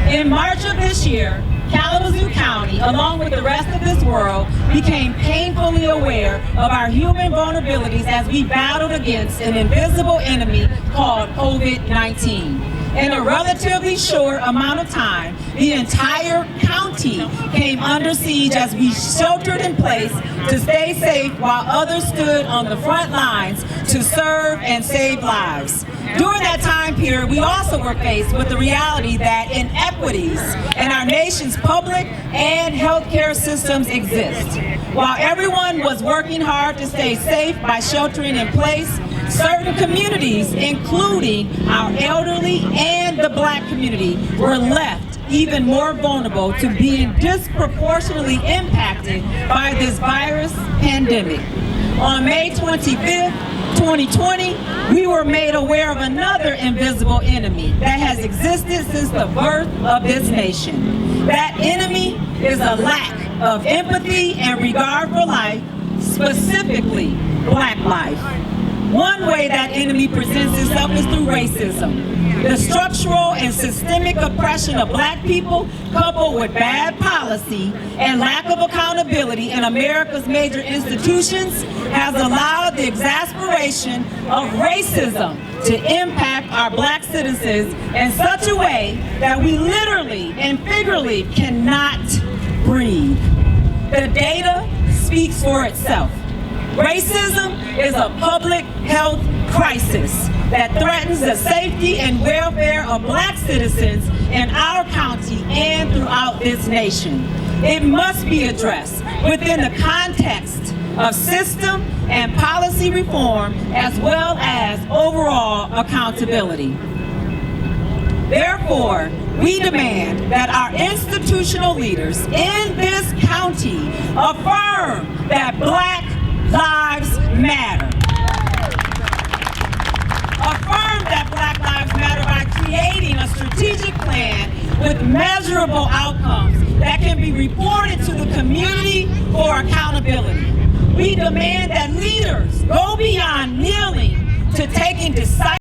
In March of this year, Kalamazoo County, along with the rest of this world, became painfully aware of our human vulnerabilities as we battled against an invisible enemy called COVID-19. In a relatively short amount of time, the entire county came under siege as we sheltered in place to stay safe while others stood on the front lines to serve and save lives. During that time period, we also were faced with the reality that inequities in our nation's public and healthcare systems exist. While everyone was working hard to stay safe by sheltering in place, certain communities, including our elderly and the Black community, were left even more vulnerable to being disproportionately impacted by this virus pandemic. On May 25th, 2020, we were made aware of another invisible enemy that has existed since the birth of this nation. That enemy is a lack of empathy and regard for life, specifically Black life. One way that enemy presents itself is through racism. The structural and systemic oppression of Black people, coupled with bad policy and lack of accountability in America's major institutions, has allowed the exasperation of racism to impact our Black citizens in such a way that we literally and figuratively cannot breathe. The data speaks for itself. Racism is a public health crisis that threatens the safety and welfare of Black citizens in our county and throughout this nation. It must be addressed within the context of system and policy reform as well as overall accountability. Therefore, we demand that our institutional leaders in this county affirm that Black lives matter. Affirm that Black lives matter by creating a strategic plan with measurable outcomes that can be reported to the community for accountability. We demand that leaders go beyond kneeling to taking decisive